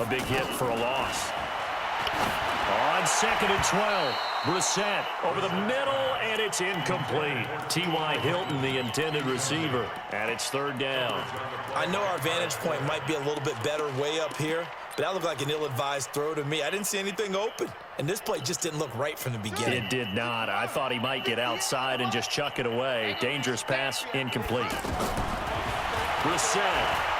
A big hit for a loss. On 2nd and 12, Brissett over the middle, and it's incomplete. T.Y. Hilton, the intended receiver, and it's 3rd down. I know our vantage point might be a little bit better way up here, but that looked like an ill-advised throw to me. I didn't see anything open, and this play just didn't look right from the beginning. It did not. I thought he might get outside and just chuck it away. Dangerous pass, incomplete. Brissett.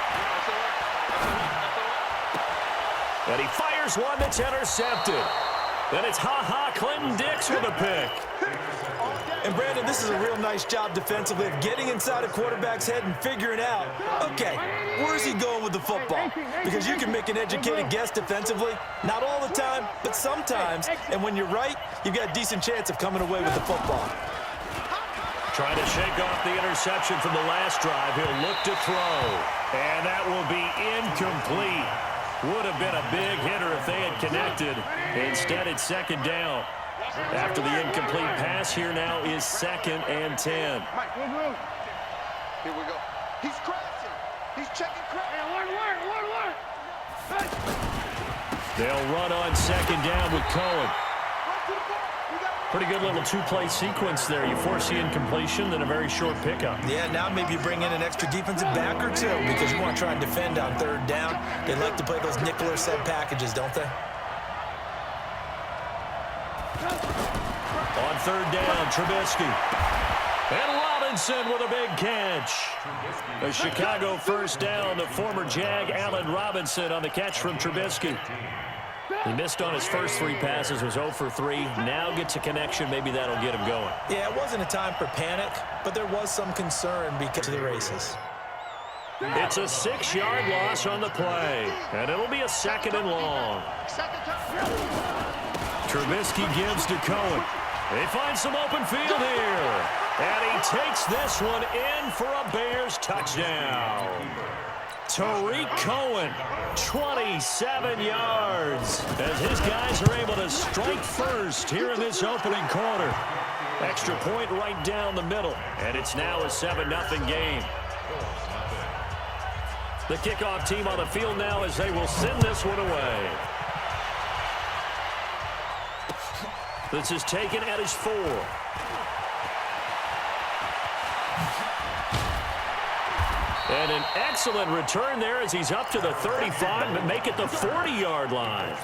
And he fires one that's intercepted. Then it's Clinton Dix with a pick. And, Brandon, this is a real nice job defensively of getting inside a quarterback's head and figuring out, okay, where's he going with the football? Because you can make an educated guess defensively. Not all the time, but sometimes. And when you're right, you've got a decent chance of coming away with the football. Trying to shake off the interception from the last drive. He'll look to throw. And that will be incomplete. Would have been a big hitter if they had connected. Instead, it's 2nd down. After the incomplete pass, here now is 2nd and 10. Mike, here we go. He's crashing. He's checking crash. They'll run on 2nd down with Cohen. Pretty good little two-play sequence there. You force the incompletion, then a very short pickup. Yeah, now maybe you bring in an extra defensive back or two because you want to try and defend on 3rd down. They like to play those nickel or sub packages, don't they? On 3rd down, Trubisky. And Robinson with a big catch. A Chicago 1st down. The former Jag, Allen Robinson, on the catch from Trubisky. He missed on his first 3 passes, was 0 for 3. Now gets a connection. Maybe that'll get him going. Yeah, it wasn't a time for panic, but there was some concern because of the races. It's a 6-yard loss on the play, and it'll be a 2nd and long. Trubisky gives to Cohen. They find some open field here, and he takes this one in for a Bears touchdown. Tariq Cohen, 27 yards, as his guys are able to strike first here in this opening quarter. Extra point right down the middle, and it's now a 7-0 game. The kickoff team on the field now as they will send this one away. This is taken at his 4. And an excellent return there as he's up to the 35, but make it the 40-yard line.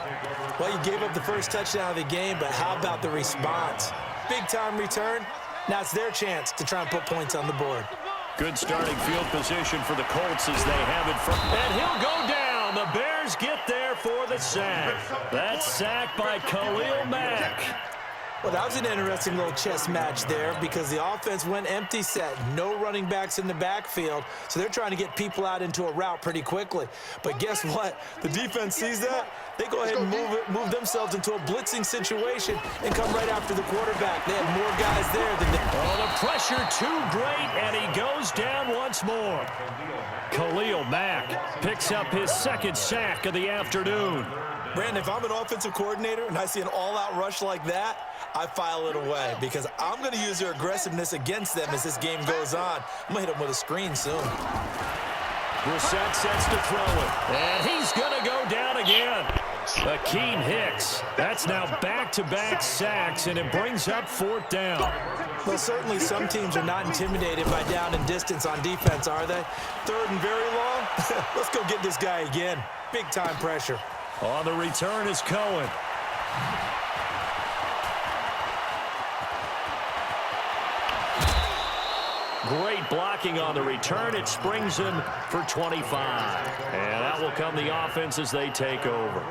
Well, you gave up the first touchdown of the game, but how about the response? Big-time return. Now it's their chance to try and put points on the board. Good starting field position for the Colts as they have it front. And he'll go down. The Bears get there for the sack. That's sacked by Khalil Mack. Well, that was an interesting little chess match there because the offense went empty set. No running backs in the backfield, so they're trying to get people out into a route pretty quickly. But guess what? The defense sees that. They go ahead and move themselves into a blitzing situation and come right after the quarterback. They have more guys there than they... Oh, the pressure too great, and he goes down once more. Khalil Mack picks up his 2nd sack of the afternoon. Brandon, if I'm an offensive coordinator and I see an all-out rush like that, I file it away because I'm going to use their aggressiveness against them as this game goes on. I'm going to hit them with a screen soon. Brissett sets to throw it, and he's going to go down again. Akeem Hicks. That's now back-to-back sacks, and it brings up 4th down. Well, certainly some teams are not intimidated by down and distance on defense, are they? 3rd and very long? Let's go get this guy again. Big-time pressure. On the return is Cohen. Great blocking on the return. It springs him for 25. And that will come the offense as they take over.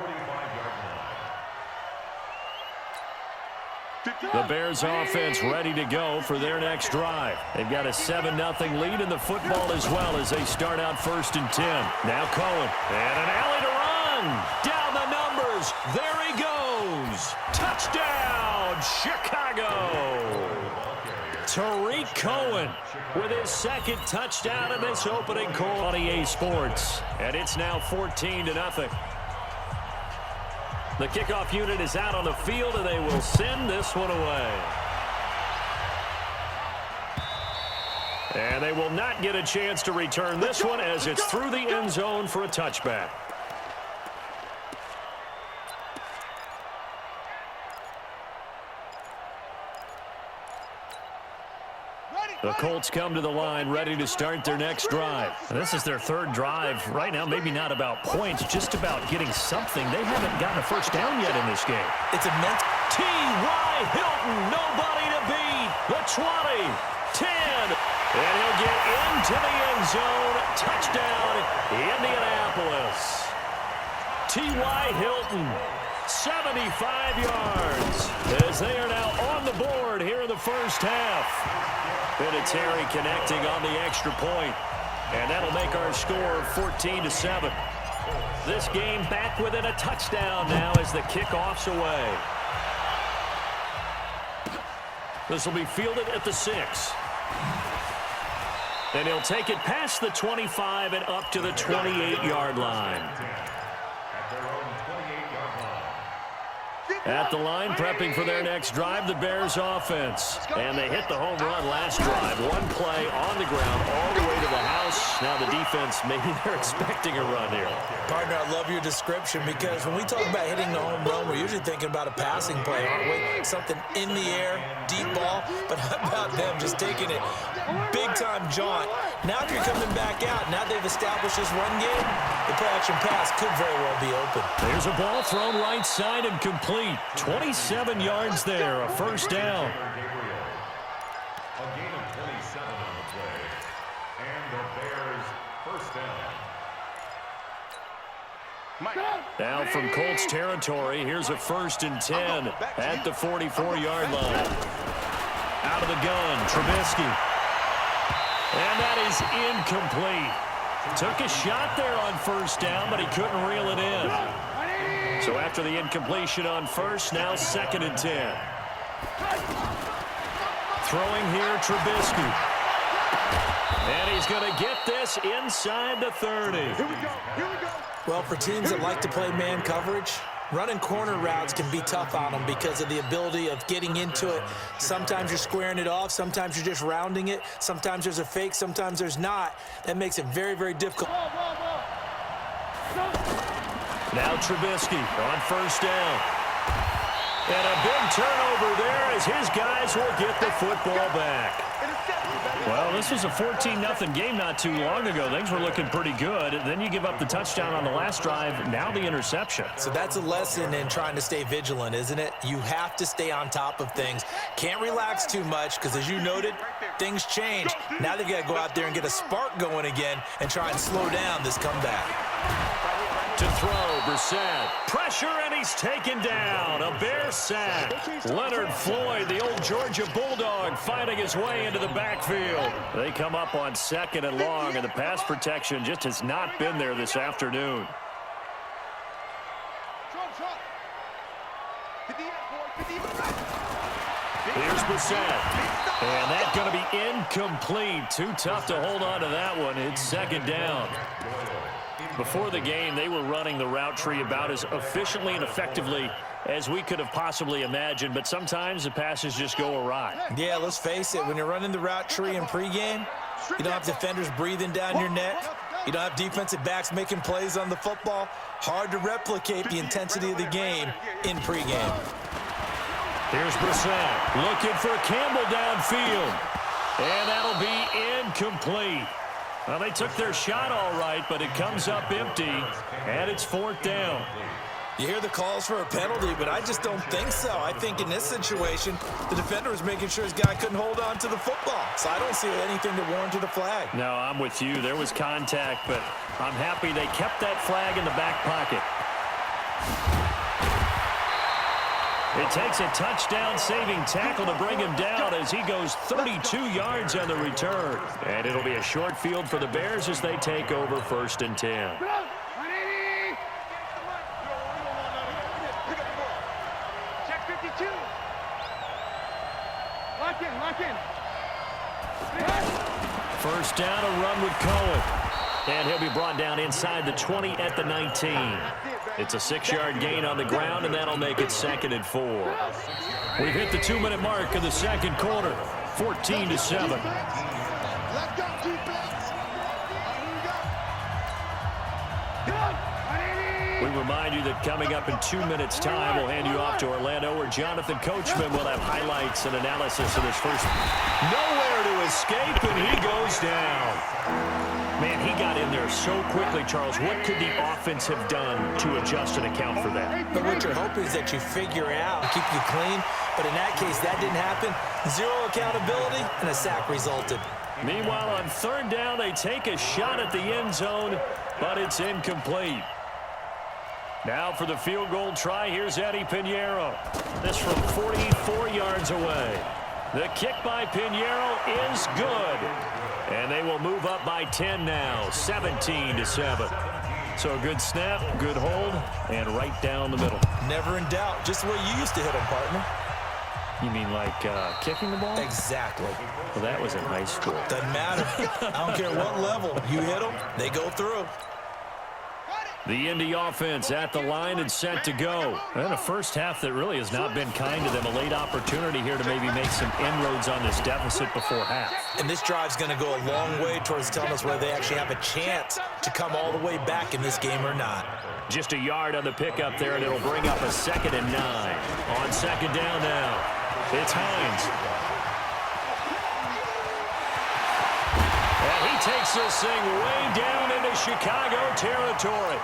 The Bears offense ready to go for their next drive. They've got a 7-0 lead in the football as well as they start out 1st and 10. Now Cohen. And an alley to run. Down the numbers. There he goes. Touchdown, Chicago. Tariq Cohen with his 2nd touchdown in this opening quarter on EA Sports. And it's now 14-0. The kickoff unit is out on the field, and they will send this one away. And they will not get a chance to return this one as it's through the end zone for a touchback. The Colts come to the line ready to start their next drive. And this is their third drive. Right now, maybe not about points, just about getting something. They haven't gotten a first down yet in this game. It's a mental. T.Y. Hilton, nobody to beat. The 20, 10, and he'll get into the end zone. Touchdown, Indianapolis. T.Y. Hilton, 75 yards, as they are now on the board here in the first half. Vinatieri connecting on the extra point, and that'll make our score 14-7. This game back within a touchdown now as the kickoff's away. This will be fielded at the 6. And he'll take it past the 25 and up to the 28-yard line. At the line, prepping for their next drive, the Bears offense. And they hit the home run last drive. One play on the ground all the way to the house. Now the defense, maybe they're expecting a run here. Partner, I love your description because when we talk about hitting the home run, we're usually thinking about a passing play, aren't we? Something in the air, deep ball. But how about them just taking it big-time jaunt? Now if you're coming back out, now they've established this run game, the play-action pass could very well be open. There's a ball thrown right side and complete. 27 yards there, a first down. A gain of 27 on the play. And the Bears first down. Now from Colts territory, here's a 1st and 10 at the 44-yard line. Out of the gun, Trubisky. And that is incomplete. Took a shot there on first down, but he couldn't reel it in. So after the incompletion on first, now 2nd and 10. Throwing here, Trubisky. And he's going to get this inside the 30. Here we go. Well, for teams that like to play man coverage, running corner routes can be tough on them because of the ability of getting into it. Sometimes you're squaring it off. Sometimes you're just rounding it. Sometimes there's a fake. Sometimes there's not. That makes it very, very difficult. Now Trubisky on first down. And a big turnover there as his guys will get the football back. Well, this was a 14-0 game not too long ago. Things were looking pretty good. Then you give up the touchdown on the last drive. Now the interception. So that's a lesson in trying to stay vigilant, isn't it? You have to stay on top of things. Can't relax too much because, as you noted, things change. Now they've got to go out there and get a spark going again and try and slow down this comeback. To throw, Brissett. Pressure, and he's taken down. A Bear sack. Leonard Floyd, the old Georgia Bulldog, fighting his way into the backfield. They come up on 2nd and long, and the pass protection just has not been there this afternoon. Here's Brissett. And that's going to be incomplete. Too tough to hold on to that one. It's 2nd down. Before the game, they were running the route tree about as efficiently and effectively as we could have possibly imagined, but sometimes the passes just go awry. Yeah, let's face it. When you're running the route tree in pregame, you don't have defenders breathing down your neck. You don't have defensive backs making plays on the football. Hard to replicate the intensity of the game in pregame. Here's Brissett looking for Campbell downfield, and that'll be incomplete. Well, they took their shot all right, but it comes up empty, and it's 4th down. You hear the calls for a penalty, but I just don't think so. I think in this situation, the defender was making sure his guy couldn't hold on to the football. So I don't see anything to warrant the flag. No, I'm with you. There was contact, but I'm happy they kept that flag in the back pocket. It takes a touchdown-saving tackle to bring him down as he goes 32 yards on the return. And it'll be a short field for the Bears as they take over 1st and 10. Check 52. Lock in. First down, a run with Cohen. And he'll be brought down inside the 20 at the 19. It's a 6-yard gain on the ground, and that'll make it 2nd and 4. We've hit the 2-minute mark of the 2nd quarter, 14-7. Let's go, defense. We remind you that coming up in 2 minutes' time, we'll hand you off to Orlando, where Jonathan Coachman will have highlights and analysis of his first. Nowhere to escape, and he goes down. Man, he got in there so quickly, Charles. What could the offense have done to adjust and account for that? But what you're hoping is that you figure it out and keep you clean. But in that case, that didn't happen. Zero accountability, and a sack resulted. Meanwhile, on third down, they take a shot at the end zone, but it's incomplete. Now for the field goal try, here's Eddie Pinheiro. This from 44 yards away. The kick by Pinheiro is good. And they will move up by 10 now, 17-7. So a good snap, good hold, and right down the middle. Never in doubt. Just the way you used to hit them, partner. You mean like kicking the ball? Exactly. Well, that was in high school. Doesn't matter. I don't care what level. You hit them, they go through. The Indy offense at the line and set to go. And a first half that really has not been kind to them. A late opportunity here to maybe make some inroads on this deficit before half. And this drive's going to go a long way towards telling us whether they actually have a chance to come all the way back in this game or not. Just a yard on the pickup there, and it'll bring up a 2nd and 9. On second down now, it's Hines. And he takes this thing way down into Chicago territory.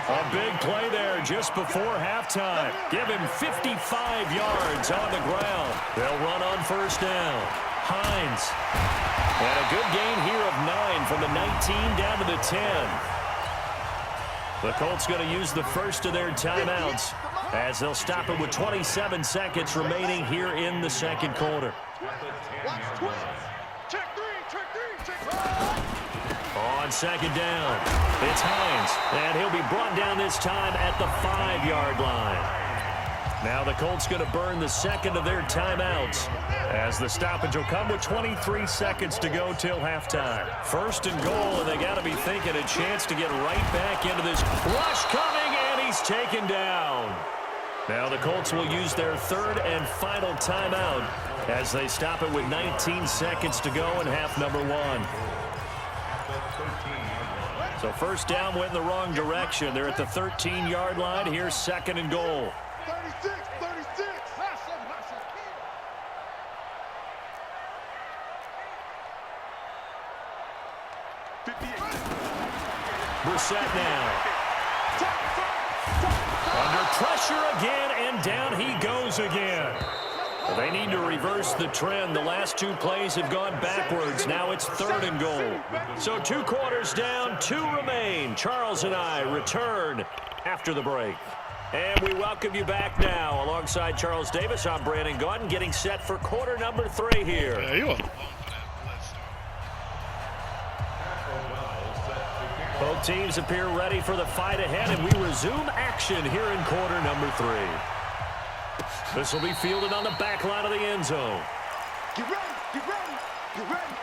A big play there just before halftime. Give him 55 yards on the ground. They'll run on first down. Hines. And a good gain here of 9 from the 19 down to the 10. The Colts going to use the first of their timeouts as they'll stop it with 27 seconds remaining here in the second quarter. On second down, it's Hines, and he'll be brought down this time at the 5-yard line. Now the Colts going to burn the second of their timeouts as the stoppage will come with 23 seconds to go till halftime. First and goal, and they got to be thinking a chance to get right back into this rush coming, and he's taken down. Now the Colts will use their third and final timeout as they stop it with 19 seconds to go in half number 1. So first down went in the wrong direction. They're at the 13-yard line. Here's second and goal. 36. Brissett now. Under pressure again, and down he goes again. Well, they need to reverse the trend. The last 2 plays have gone backwards. Now it's third and goal. So 2 quarters down, 2 remain. Charles and I return after the break. And we welcome you back now. Alongside Charles Davis, I'm Brandon Gaudin, getting set for quarter number 3 here. Yeah, you are. Both teams appear ready for the fight ahead, and we resume action here in quarter number 3. This will be fielded on the back line of the end zone. Get ready, get ready, get ready.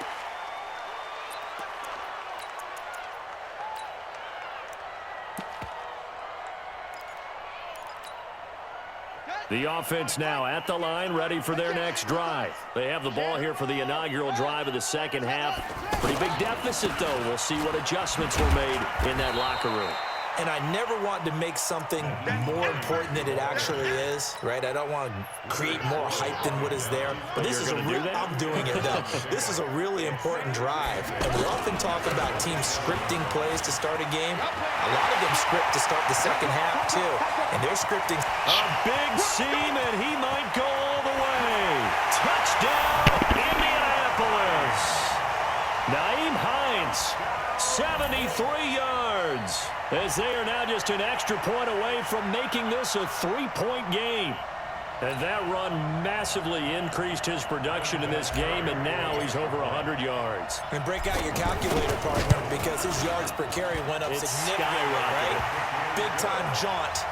The offense now at the line, ready for their next drive. They have the ball here for the inaugural drive of the second half. Pretty big deficit, though. We'll see what adjustments were made in that locker room. And I never want to make something more important than it actually is, right? I don't want to create more hype than what is there. But this is a real, I'm doing it, though. This is a really important drive. And we often talk about teams scripting plays to start a game. A lot of them script to start the second half, too. And they're scripting. A big seam, and he might go all the way. Touchdown, Indianapolis. Nyheim Hines, 73 yards. As they are now just an extra point away from making this a 3-point game. And that run massively increased his production in this game, and now he's over 100 yards. And break out your calculator, partner, because his yards per carry went up significantly, right? Big-time jaunt